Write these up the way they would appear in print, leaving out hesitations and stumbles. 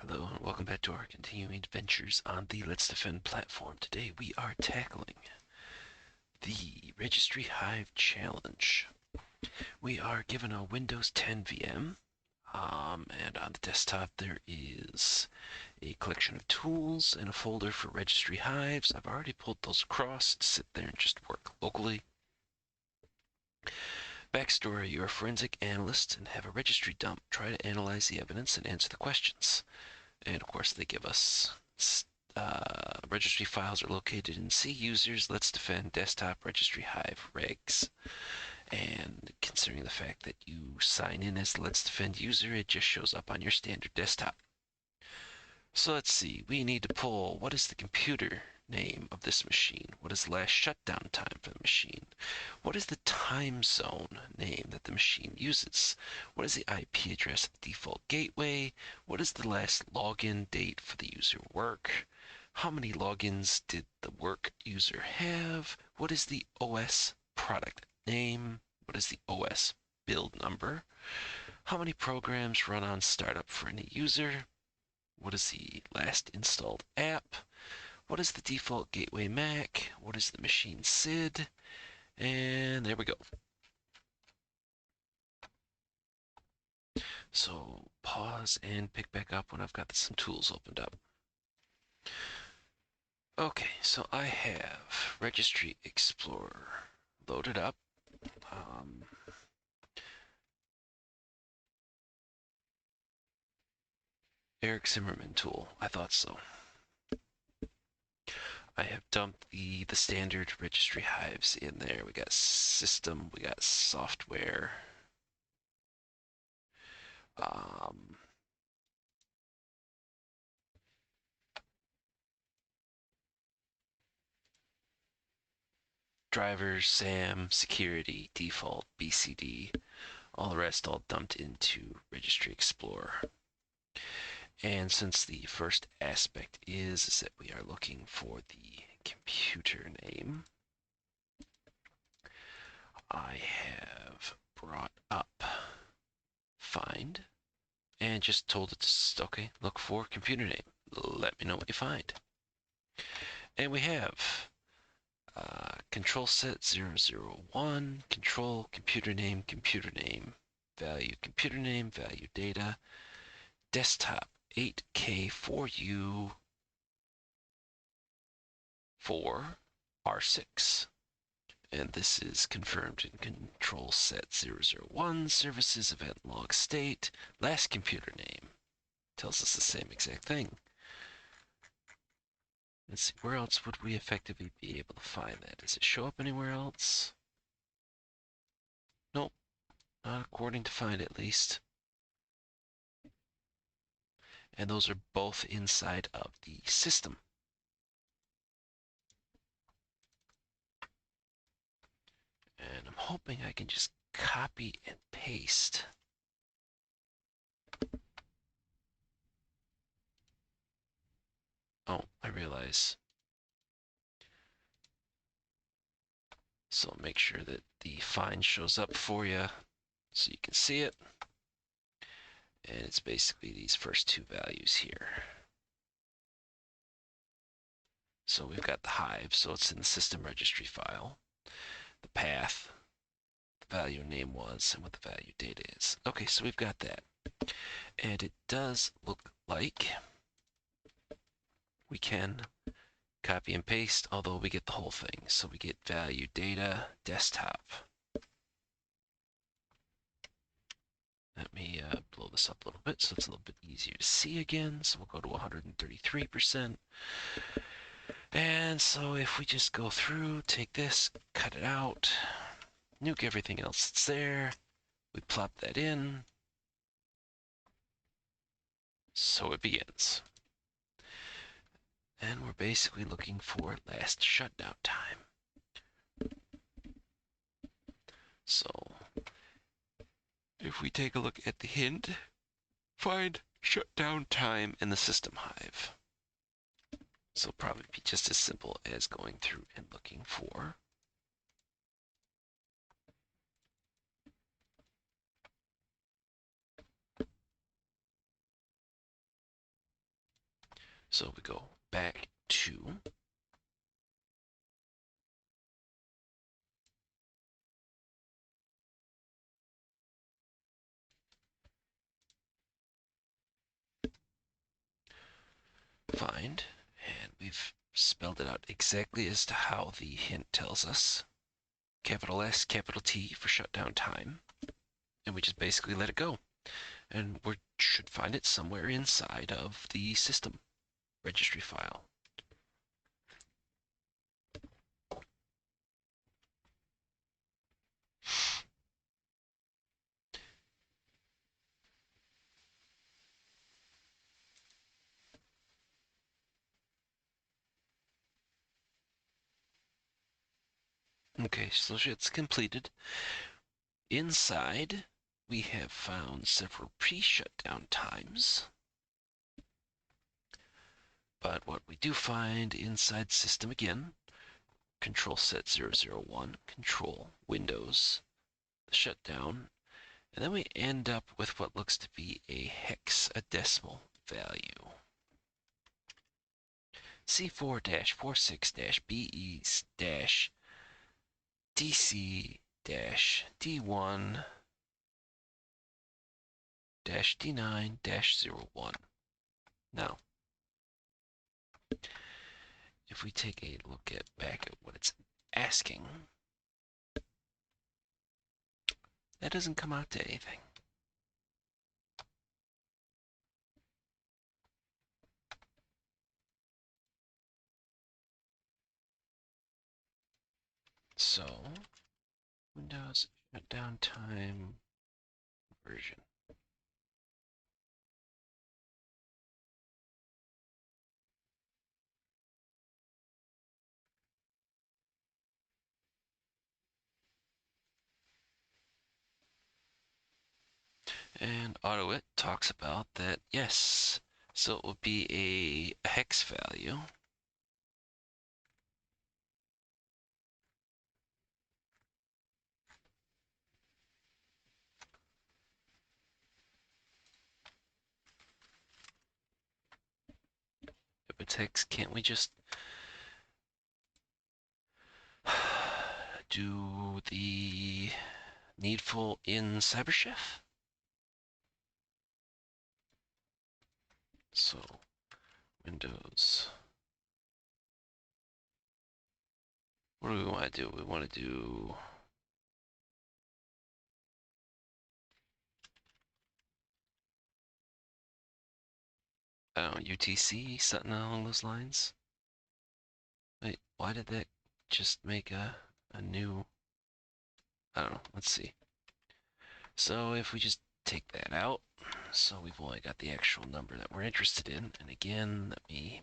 Hello and welcome back to our continuing adventures on the Let's Defend platform. Today we are tackling the RegistryHive challenge. We are given a Windows 10 VM, and on the desktop there is a collection of tools and a folder for registry hives. I've already pulled those across to sit there and just work locally. Backstory: you're a forensic analyst and have a registry dump. Try to analyze the evidence and answer the questions. And of course, they give us registry files are located in C users, Let's Defend, desktop, registry hive, regs. And considering the fact that you sign in as the Let's Defend user, it just shows up on your standard desktop. So let's see, we need to pull what is the computer name of this machine? What is the last shutdown time for the machine? What is the time zone name that the machine uses? What is the IP address of the default gateway? What is the last login date for the user work? How many logins did the work user have? What is the OS product name? What is the OS build number? How many programs run on startup for any user? What is the last installed app? What is the default gateway MAC? What is the machine SID? And there we go. So pause and pick back up when I've got some tools opened up. Okay, so I have Registry Explorer loaded up. Eric Zimmerman tool, I thought so. I have dumped the standard registry hives in there. We got system, we got software. Drivers, SAM, security, default, BCD, all the rest all dumped into Registry Explorer. And since the first aspect is that we are looking for the computer name, I have brought up find and just told it to, okay, look for computer name. Let me know what you find. And we have control set 001, control, computer name, value, computer name, value data, desktop 8K4U 4 R6. And this is confirmed in control set 001, services event log state, last computer name. Tells us the same exact thing. Let's see, where else would we effectively be able to find that? Does it show up anywhere else? Nope, not according to find at least. And those are both inside of the system. And I'm hoping I can just copy and paste. Oh, I realize. So make sure that the find shows up for you so you can see it. And it's basically these first two values here. So we've got the hive, so it's in the system registry file, the path, the value name was, and what the value data is. Okay, so we've got that. And it does look like we can copy and paste, although we get the whole thing. So we get value data, desktop. Let me blow this up a little bit so it's a little bit easier to see again. So we'll go to 133%. And so if we just go through, take this, cut it out, nuke everything else that's there, we plop that in. So it begins. And we're basically looking for last shutdown time. So if we take a look at the hint, find shutdown time in the system hive. So it'll probably be just as simple as going through and looking for So we go back to find, and we've spelled it out exactly as to how the hint tells us. Capital S, capital T for shutdown time. And we just basically let it go. And we should find it somewhere inside of the system registry file. Okay, so it's completed. Inside, we have found several pre-shutdown times. But what we do find inside system again, control set 001, control Windows, shutdown, and then we end up with what looks to be a hexadecimal value. C4-46-BE-DC-D1-D9-01. Now, if we take a look back at what it's asking, that doesn't come out to anything. So, Windows shutdown time version. And AutoIt talks about that, yes. So it will be a hex value. If it's hex, can't we just do the needful in CyberChef? So, Windows. What do we want to do? We want to do I don't know, UTC, something along those lines. Wait, why did that just make a new, I don't know, let's see. So if we just take that out, so we've only got the actual number that we're interested in. And again, let me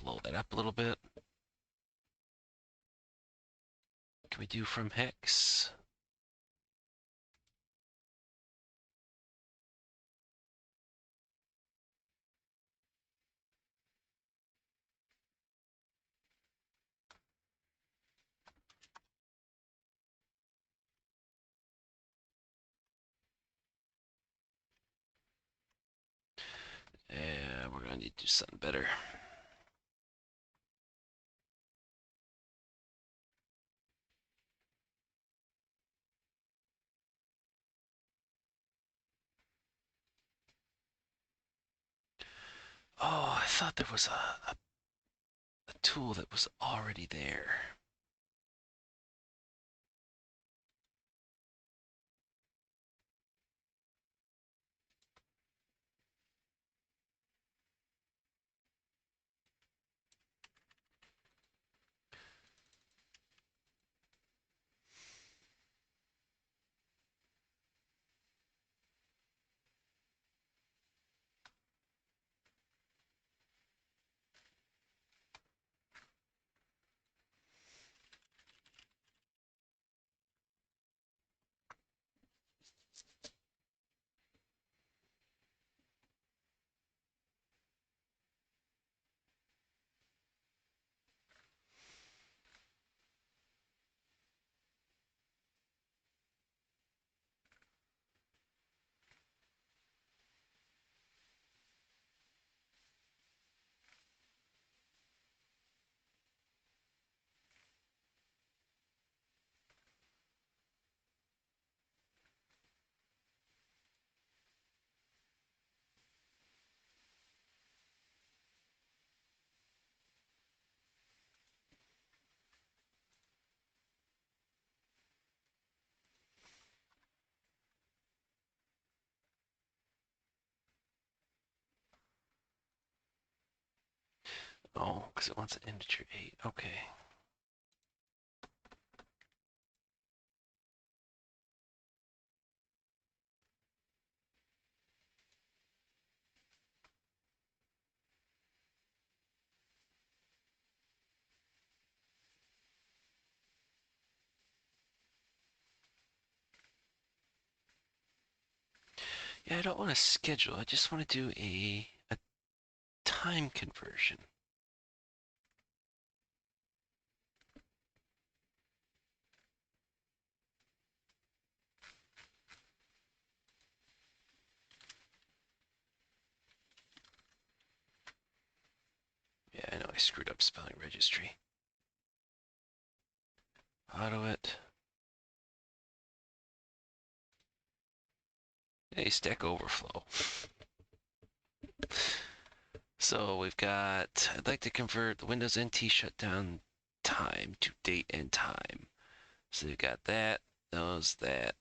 blow that up a little bit. Can we do from hex? And we're gonna need to do something better. Oh, I thought there was a tool that was already there. Oh, because it wants an integer 8. Okay. Yeah, I don't want to schedule. I just want to do a time conversion. Yeah, I know I screwed up spelling registry. Auto it. Hey, Stack Overflow. So we've got, I'd like to convert the Windows NT shutdown time to date and time. So we've got that, those, that.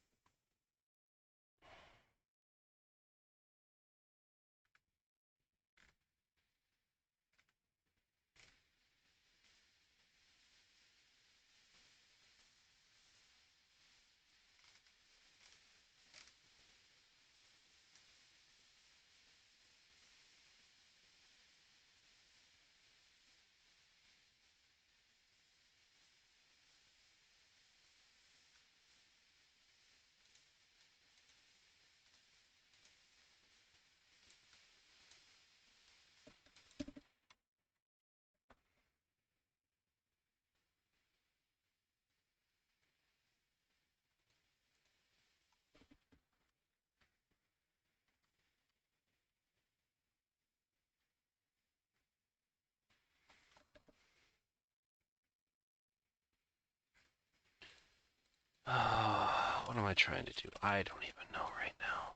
What am I trying to do? I don't even know right now.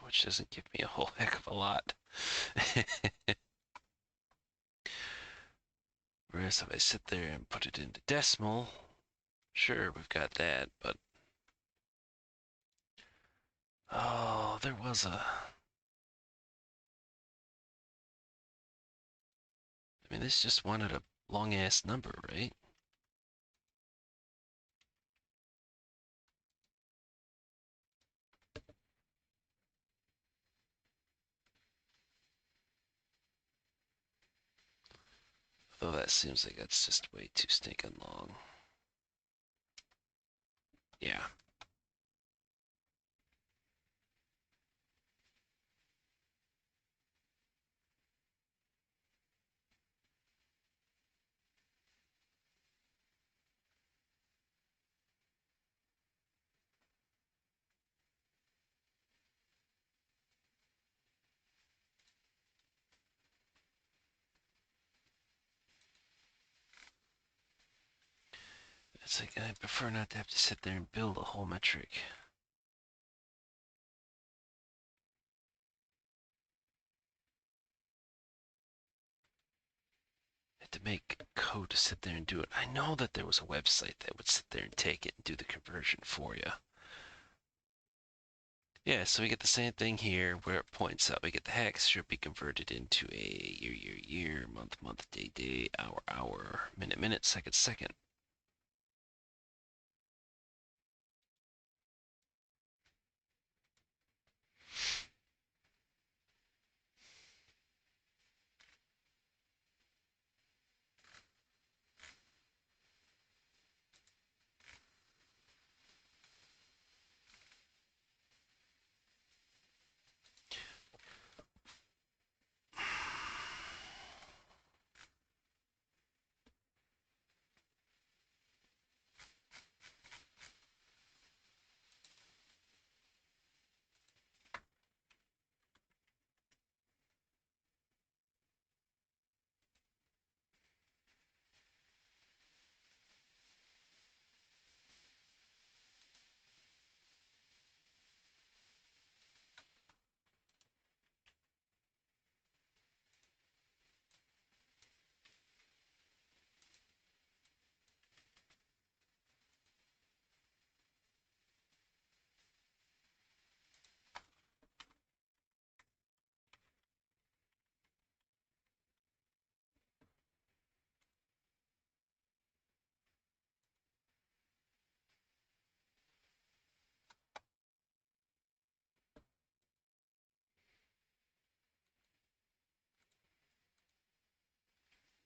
Which doesn't give me a whole heck of a lot. Whereas if I sit there and put it into decimal, sure, we've got that, but oh, there was a. I mean, this just wanted a long ass number, right? Though that seems like that's just way too stinking long. Yeah. It's like I prefer not to have to sit there and build a whole metric. I had to make code to sit there and do it. I know that there was a website that would sit there and take it and do the conversion for you. Yeah, so we get the same thing here where it points out we get the hex should be converted into a year, year, year, month, month, day, day, hour, hour, minute, minute, second, second.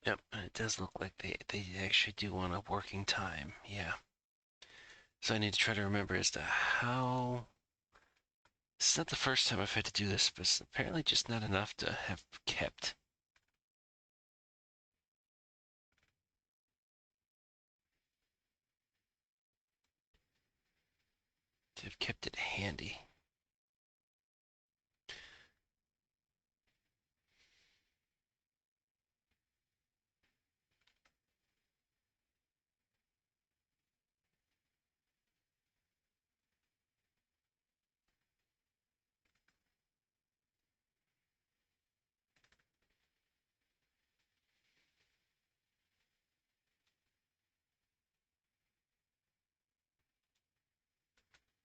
Yep, and it does look like they actually do want a working time. Yeah. So I need to try to remember as to how. This is not the first time I've had to do this, but it's apparently just not enough to have kept. To have kept it handy.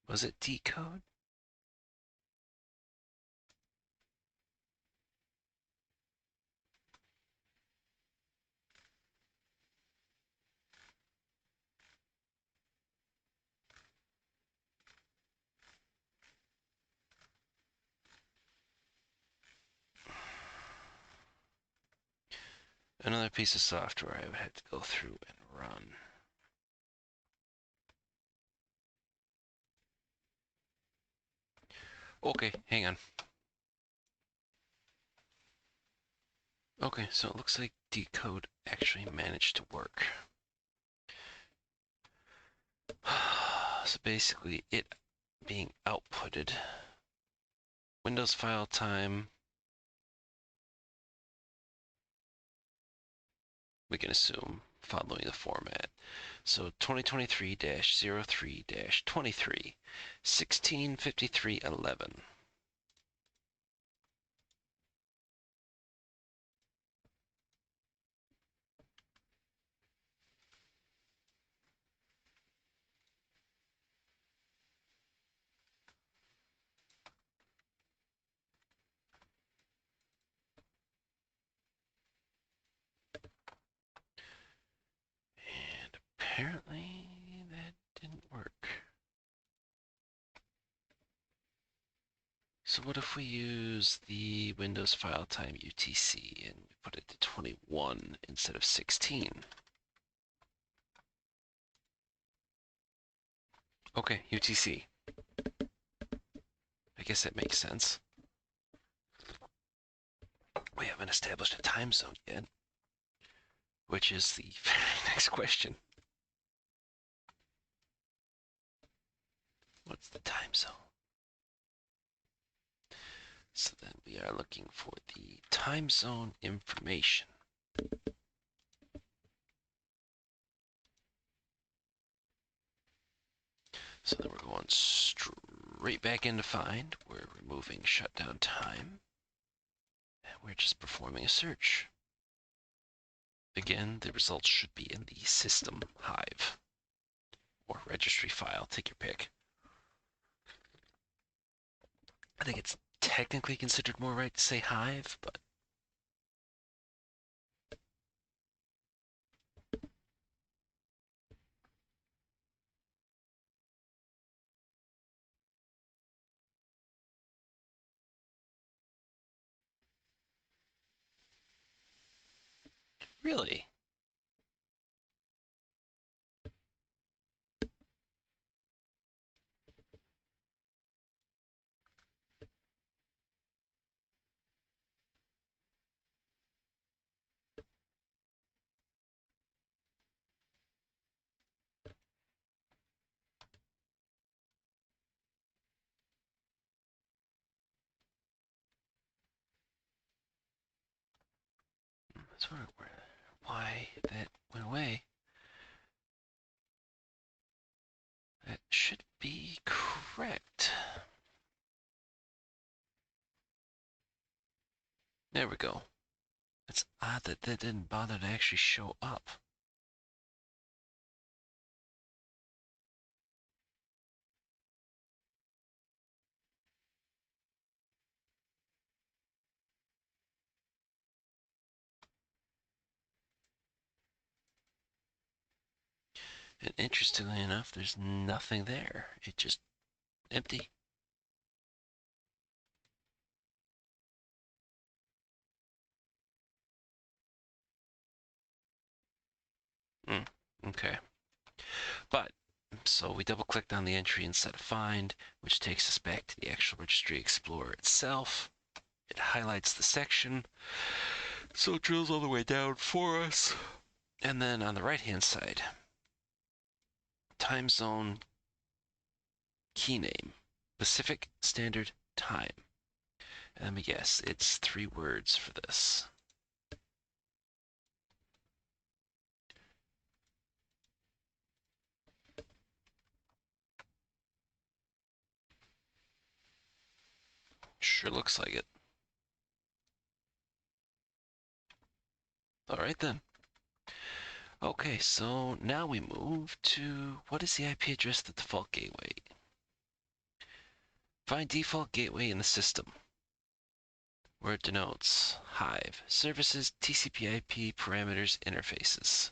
Was it decode? Another piece of software I would have to go through and run. Okay, hang on. Okay, so it looks like decode actually managed to work. So basically, it being outputted. Windows file time, we can assume, following the format. So 2023-03-23, 1653.11. And apparently that didn't work. So what if we use the Windows file time UTC and we put it to 21 instead of 16? Okay, UTC. I guess that makes sense. We haven't established a time zone yet, which is the very next question. What's the time zone? So then we are looking for the time zone information. So then we're going straight back into find. We're removing shutdown time. And we're just performing a search. Again, the results should be in the system hive or registry file. Take your pick. I think it's technically considered more right to say hive, but really, that's why that went away. That should be correct. There we go. It's odd that that didn't bother to actually show up. And interestingly enough, there's nothing there. It just empty. Okay. But, so we double clicked on the entry instead of find, which takes us back to the actual Registry Explorer itself. It highlights the section, so it drills all the way down for us. And then on the right-hand side, time zone key name, Pacific Standard Time. And let me guess, it's 3 words for this. Sure looks like it. All right then. Okay, so now we move to what is the IP address of the default gateway? Find default gateway in the system, where it denotes Hive, services, TCP/IP, parameters, interfaces.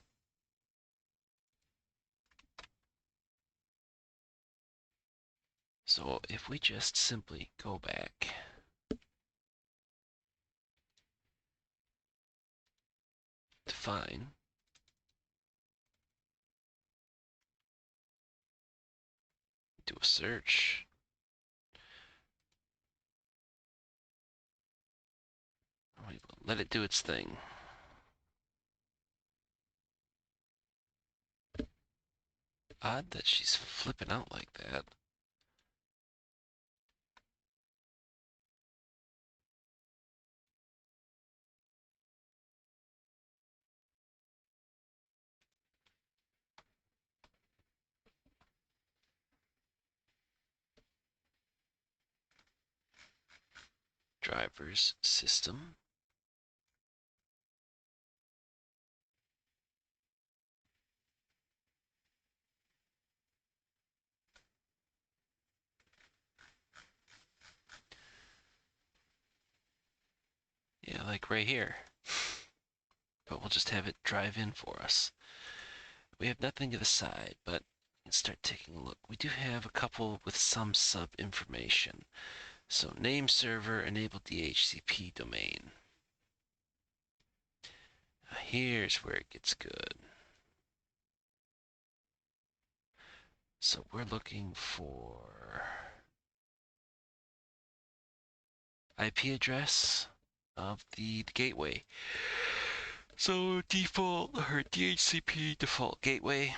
So if we just simply go back define, do a search, let it do its thing. Odd that she's flipping out like that. Drivers system. Yeah, like right here. But we'll just have it drive in for us. We have nothing to the side, but let's start taking a look. We do have a couple with some sub information. So name server enable DHCP domain. Here's where it gets good. So we're looking for IP address of the gateway. So default or DHCP default gateway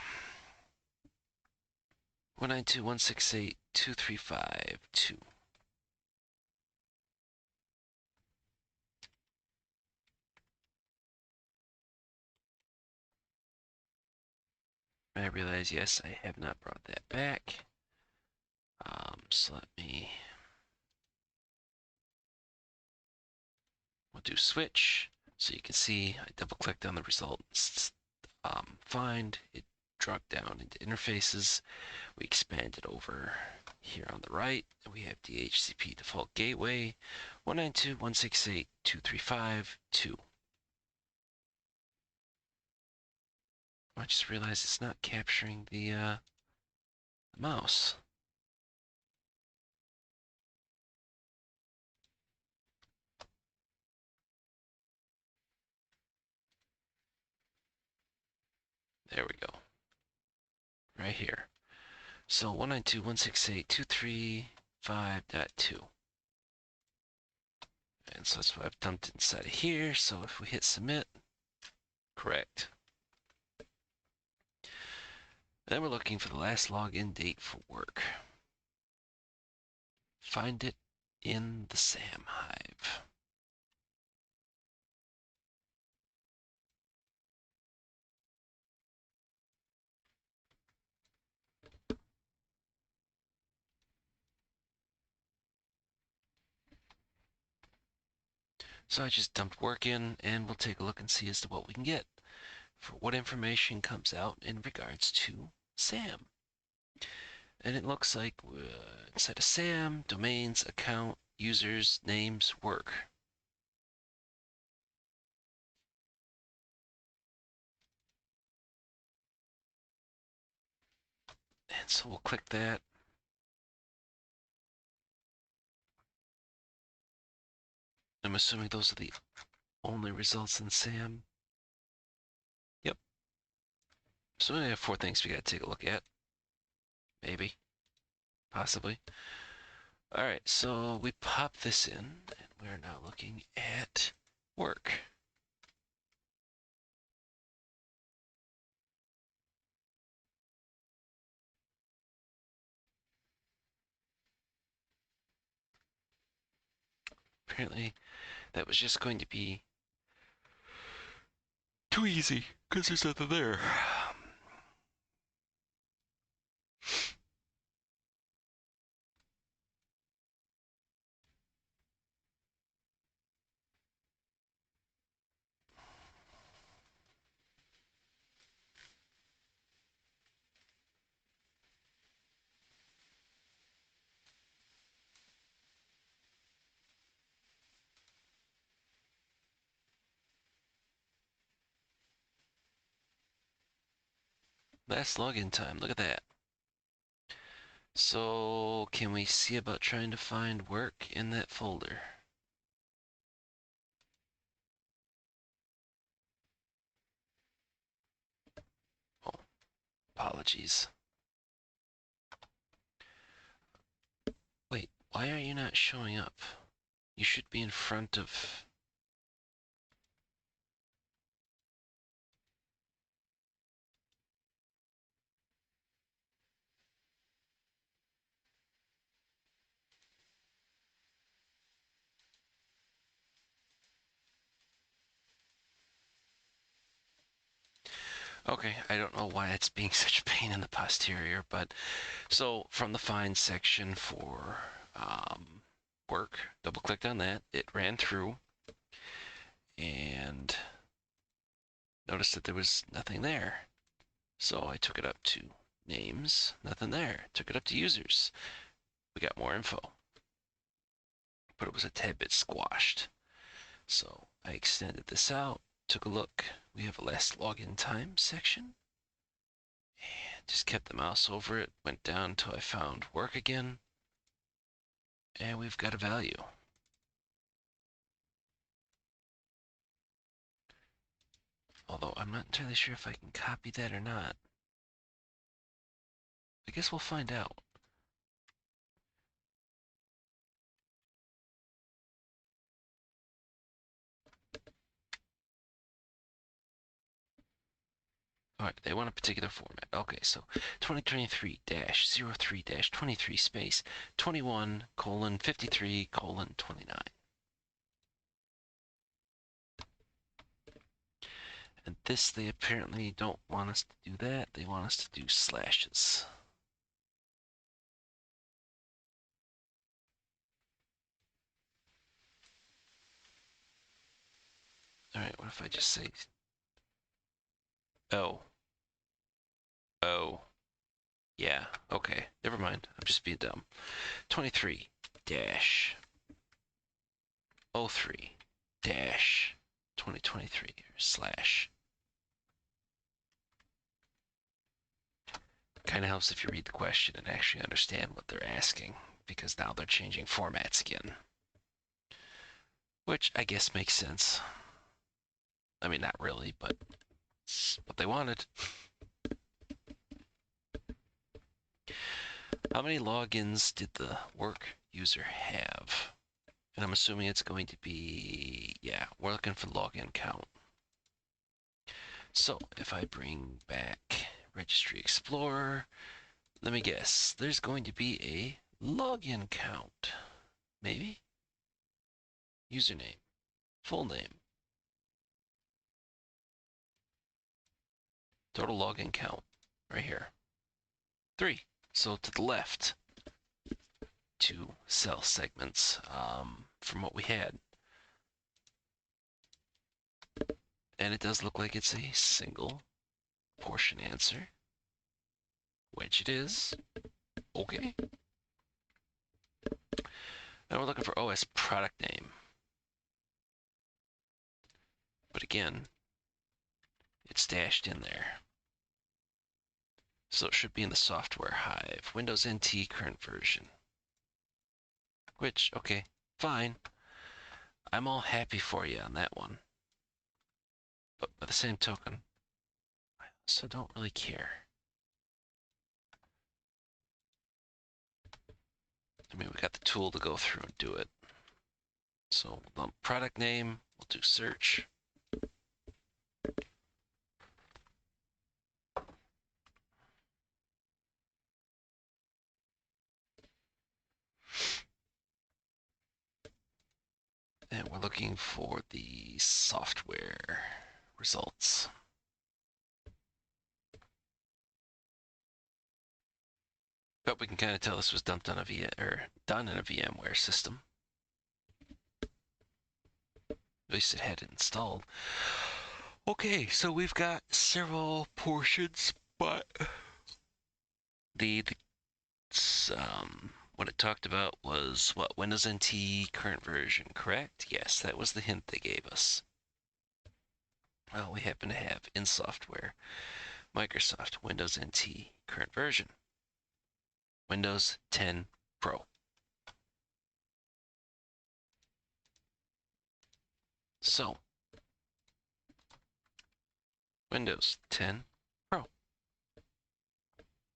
192.168.235.2. I realize, yes, I have not brought that back. So we'll do switch. So you can see I double clicked on the result. Find it dropped down into interfaces. We expand it over here on the right, and we have DHCP default gateway 192.168.235.2. I just realized it's not capturing the mouse. There we go. Right here. So 192.168.235.2. And so that's what I've dumped inside of here. So if we hit submit, correct. Then we're looking for the last login date for work. Find it in the SAM hive. So I just dumped work in, and we'll take a look and see as to what we can get for what information comes out in regards to SAM. And it looks like inside of SAM, domains, account, users, names, work. And so we'll click that. I'm assuming those are the only results in SAM. Yep. So we have 4 things we gotta take a look at. Maybe. Possibly. Alright, so we pop this in, and we're now looking at work. Apparently, that was just going to be too easy, because there's nothing there. Last login time, look at that. So, can we see about trying to find work in that folder? Oh, apologies. Wait, why are you not showing up? You should be in front of... Okay, I don't know why it's being such a pain in the posterior, but so from the find section for work, double clicked on that, it ran through and noticed that there was nothing there. So I took it up to names, nothing there. Took it up to users. We got more info, but it was a tad bit squashed. So I extended this out, took a look. We have a last login time section. And just kept the mouse over it, went down until I found work again. And we've got a value. Although I'm not entirely sure if I can copy that or not. I guess we'll find out. All right, they want a particular format. Okay, so 2023-03-23 space 21:53:29. And this, they apparently don't want us to do that. They want us to do slashes. All right, what if I just say, oh, oh, yeah, okay, never mind. I'm just being dumb. 23-03-2023 slash. Kind of helps if you read the question and actually understand what they're asking, because now they're changing formats again. Which I guess makes sense. I mean, not really, but it's what they wanted. How many logins did the work user have? And I'm assuming it's going to be, yeah, we're looking for login count. So if I bring back Registry Explorer, let me guess, there's going to be a login count. Maybe? Username, full name, total login count, right here. 3. So to the left, 2 cell segments from what we had. And it does look like it's a single portion answer, which it is. Okay. Now we're looking for OS product name. But again, it's dashed in there. So it should be in the software hive. Windows NT current version. Which, okay, fine. I'm all happy for you on that one. But by the same token, so don't really care. I mean, we got the tool to go through and do it. So we'll dump product name, we'll do search. And we're looking for the software results. But we can kind of tell this was dumped on a done in a VMware system. At least it had it installed. Okay, so we've got several portions, but the what it talked about was what, Windows NT current version, correct? Yes, that was the hint they gave us. Well, we happen to have in software Microsoft Windows NT current version, Windows 10 Pro. So, Windows 10 Pro.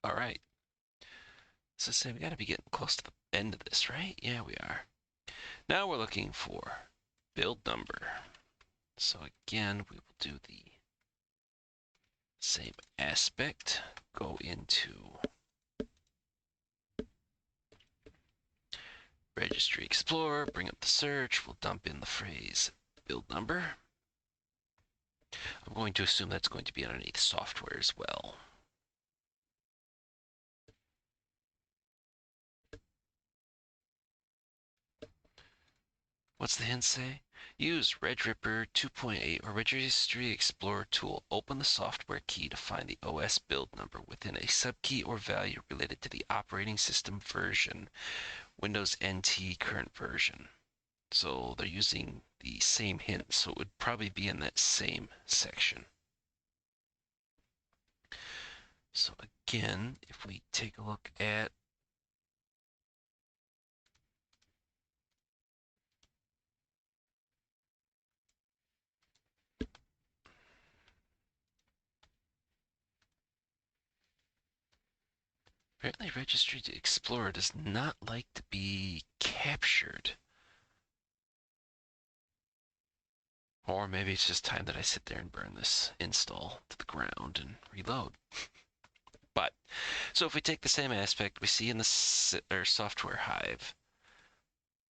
All right. So say we got to be getting close to the end of this, right? Yeah, we are. Now we're looking for build number. So again, we will do the same aspect. Go into Registry Explorer, bring up the search. We'll dump in the phrase build number. I'm going to assume that's going to be underneath software as well. What's the hint say? Use RegRipper 2.8 or Registry Explorer tool. Open the software key to find the OS build number within a subkey or value related to the operating system version, Windows NT current version. So they're using the same hint, so it would probably be in that same section. So again, if we take a look at apparently Registry Explorer does not like to be captured. Or maybe it's just time that I sit there and burn this install to the ground and reload. But, so if we take the same aspect, we see in the software hive,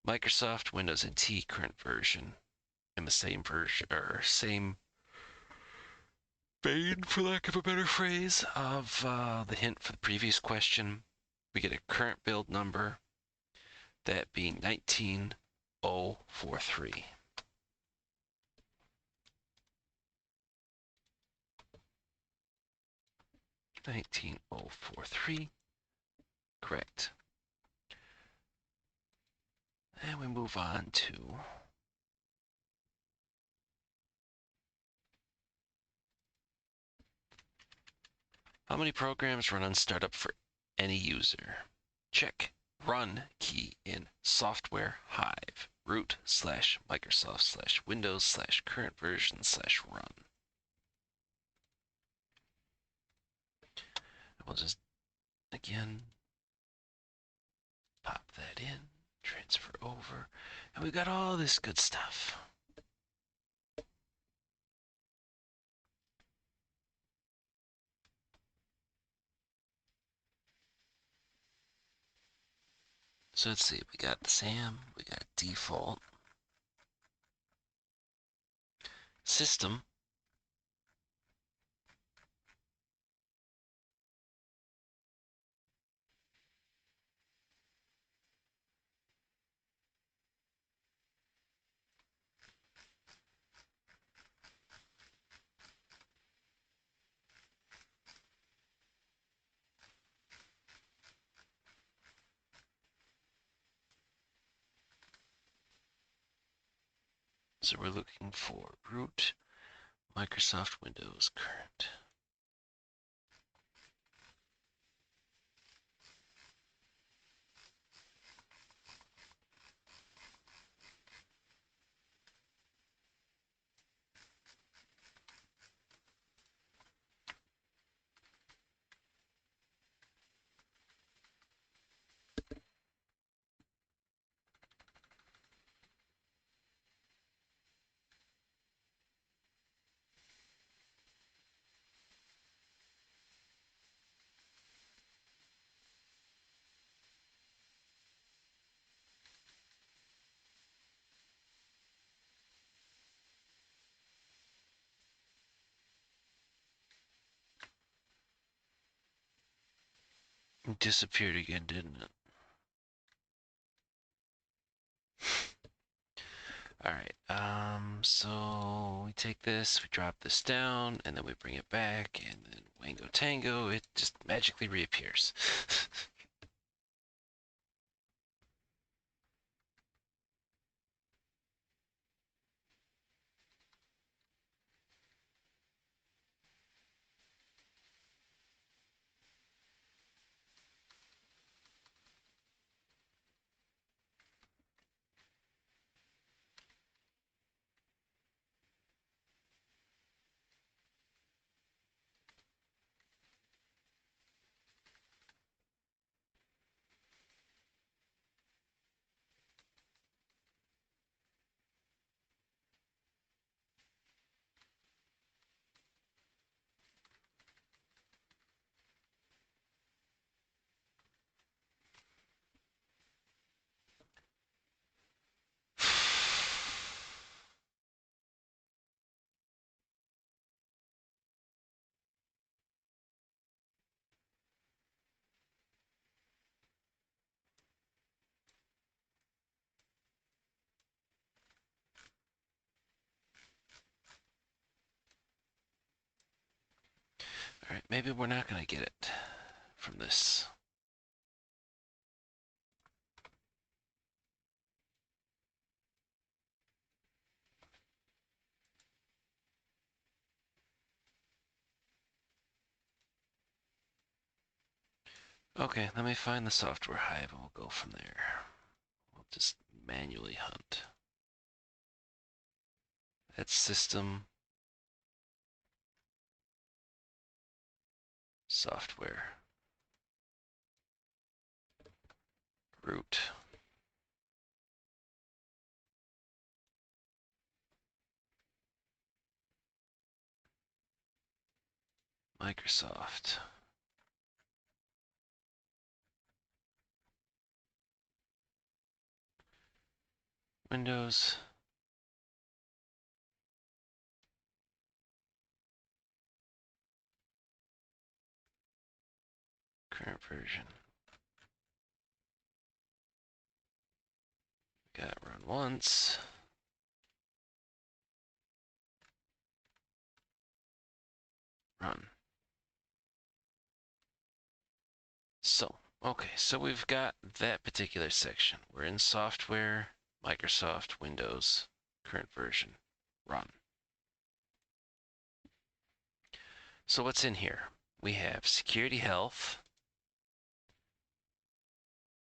Microsoft Windows NT current version in the same version, or same vein, for lack of a better phrase, of the hint for the previous question. We get a current build number, that being 19043. Correct. And we move on to how many programs run on startup for any user? Check. Run key in software hive root / Microsoft / Windows / current version / run. We'll just again pop that in, transfer over, and we've got all this good stuff. So let's see, we got SAM, we got default, system, so we're looking for root, Microsoft Windows current. It disappeared again, didn't it? All right. So we take this, we drop this down, and then we bring it back, and then Wango Tango, it just magically reappears. All right, maybe we're not gonna get it from this. Okay, let me find the software hive and we'll go from there. We'll just manually hunt. That's system, software, root. Microsoft. Windows. Current version. Got run once. Run. So, okay, so we've got that particular section. We're in software, Microsoft, Windows, current version, run. So what's in here? We have security health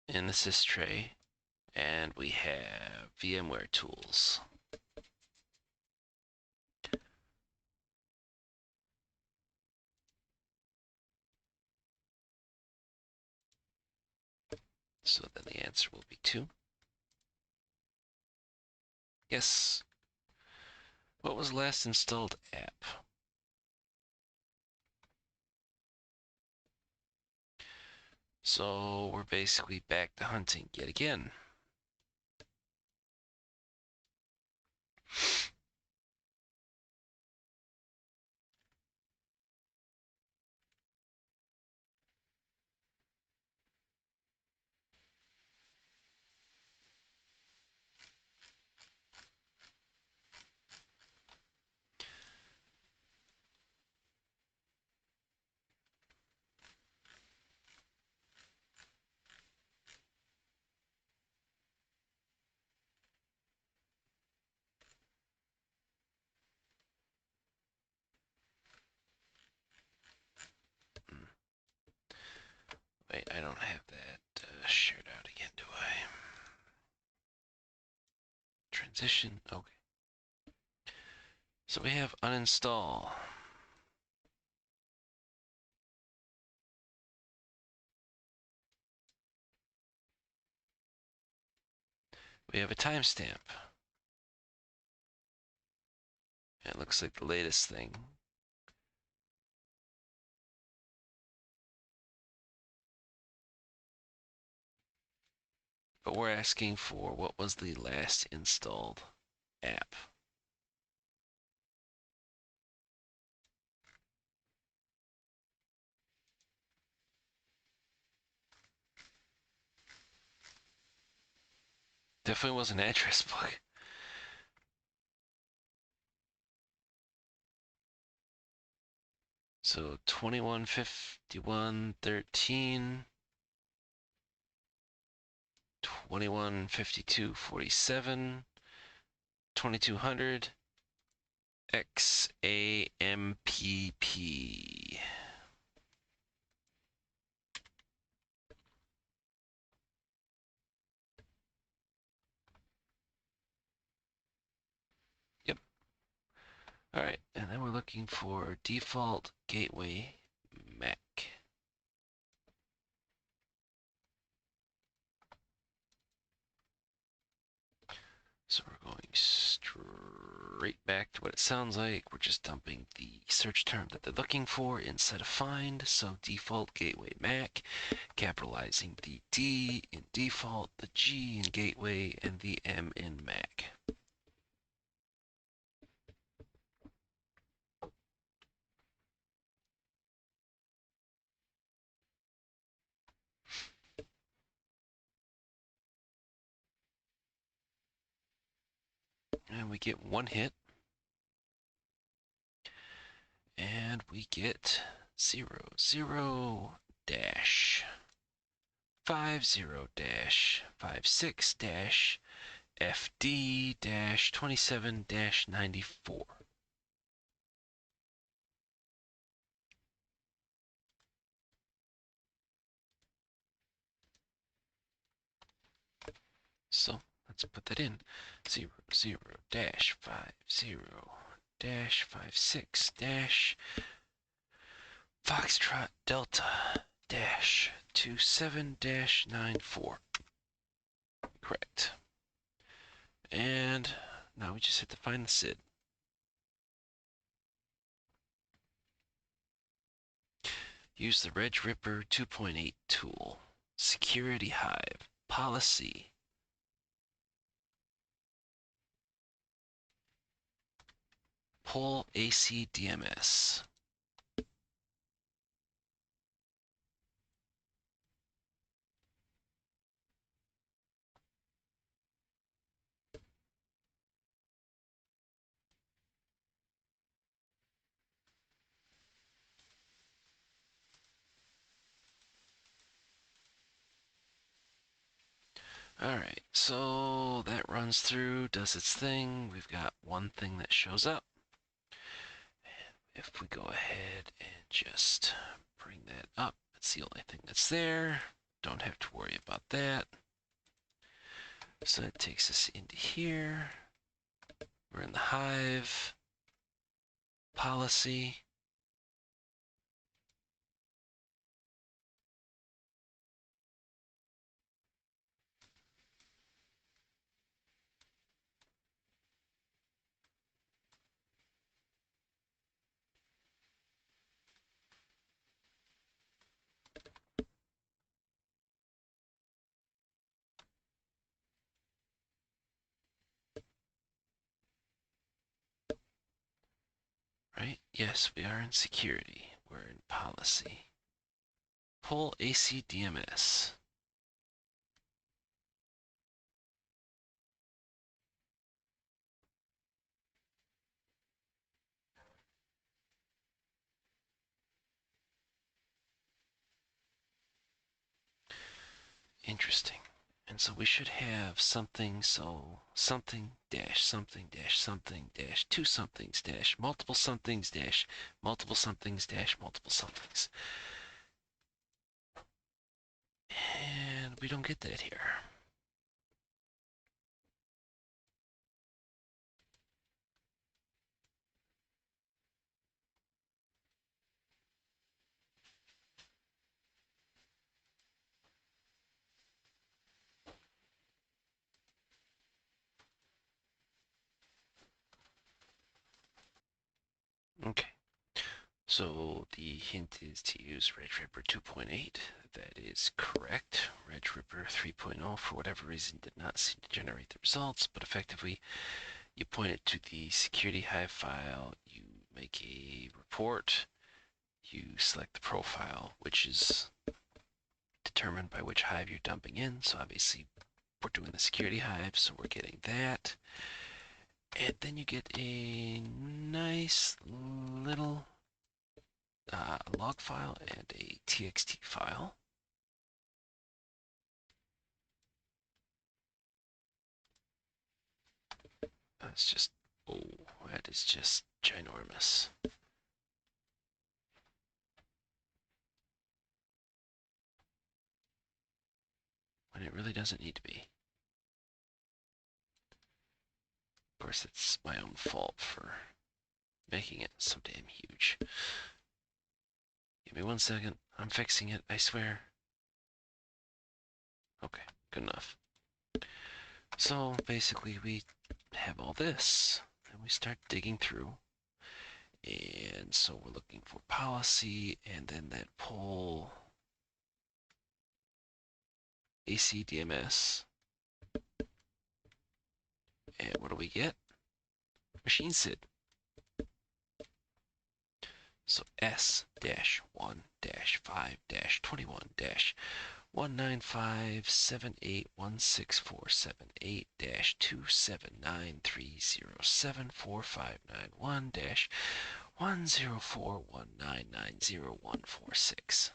in the sys tray, and we have VMware tools. So then the answer will be 2. Yes. What was last installed app? So we're basically back to hunting yet again. Wait, I don't have that shared out again, do I? Transition, okay. So we have uninstall. We have a timestamp. It looks like the latest thing. But we're asking for what was the last installed app. Definitely was an address book. So 215113, 215247, 2200, XAMPP. Yep. All right, and then we're looking for default gateway MAC. So we're going straight back to what it sounds like. We're just dumping the search term that they're looking for instead of find. So default gateway MAC, capitalizing the D in default, the G in gateway, and the M in MAC. And we get one hit. And we get 00 dash 50 dash 56 dash FD dash 27 dash 94. So let's put that in. 00 dash 50 dash 56 dash Foxtrot Delta dash 27 dash 94. Correct. And now we just have to find the SID. Use the RegRipper 2.8 tool. RegistryHive. Policy. Pull AC DMS. Alright, so that runs through, does its thing. We've got one thing that shows up. And if we go ahead and just bring that up, it's the only thing that's there. Don't have to worry about that. So that takes us into here. We're in the Hive. Policy. Right? Yes, we are in security. We're in policy. Pull AC DMS. Interesting. And so we should have something, so something dash something dash something dash two somethings dash multiple somethings dash multiple somethings dash multiple somethings. And we don't get that here. Okay. So the hint is to use RegRipper 2.8. That is correct. RegRipper 3.0, for whatever reason, did not seem to generate the results, but effectively, you point it to the RegistryHive file, you make a report, you select the profile, which is determined by which hive you're dumping in. So obviously, we're doing the security hive, so we're getting that. And then you get a nice little log file and a txt file. That's just, oh, that is just ginormous. When it really doesn't need to be. Of course, it's my own fault for making it so damn huge. Give me 1 second. I'm fixing it, I swear. Okay, good enough. So basically we have all this and we start digging through. And so we're looking for policy and then that poll ACDMS. And what do we get? Machine SID. So S-1-5-21-16478-27930745991-10419900146.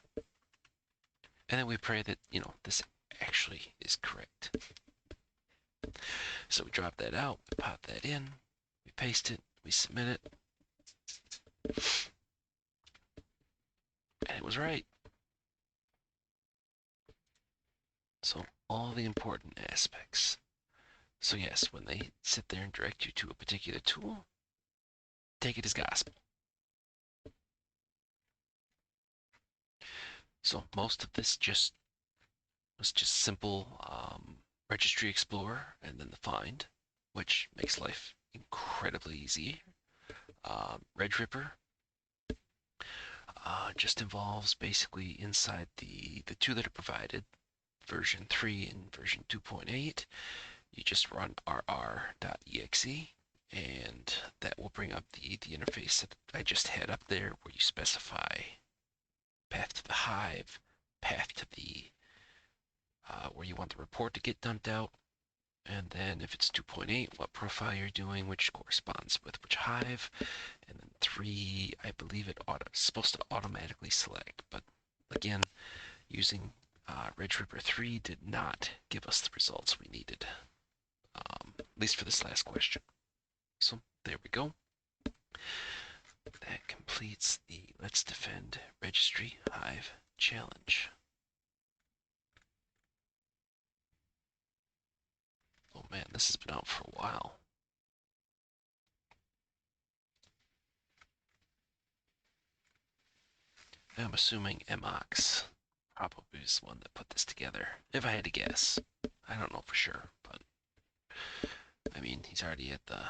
And then we pray that, this actually is correct. So we drop that out, we pop that in, we paste it, we submit it, and it was right. So all the important aspects. So yes, when they sit there and direct you to a particular tool, take it as gospel. So most of this was just simple Registry Explorer and then the find, which makes life incredibly easy. Reg Ripper just involves basically inside the two that are provided, version 3 and version 2.8, you just run rr.exe and that will bring up the interface that I just had up there where you specify path to the hive, path to the where you want the report to get dumped out, and then if it's 2.8, what profile you're doing, which corresponds with which hive, and then 3, I believe it's supposed to automatically select, but again, using RegRipper 3 did not give us the results we needed, at least for this last question. So there we go. That completes the Let's Defend Registry Hive challenge. Oh man, this has been out for a while. I'm assuming Emox probably is the one that put this together, if I had to guess. I don't know for sure, but I mean, he's already at the,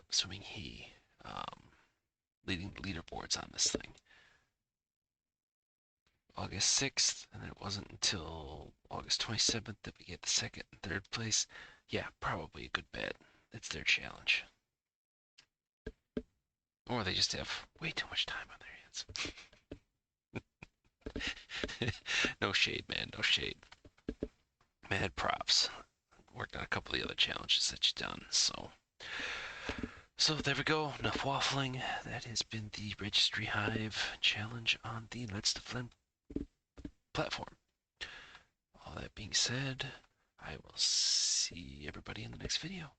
assuming he, leading the leaderboards on this thing. August 6th, and it wasn't until August 27th that we get the second and third place. Yeah, probably a good bet. It's their challenge. Or they just have way too much time on their hands. No shade, man, no shade. Mad props. Worked on a couple of the other challenges that you've done, so there we go. Enough waffling. That has been the Registry Hive challenge on the Let's Defend platform. All that being said, I will see everybody in the next video.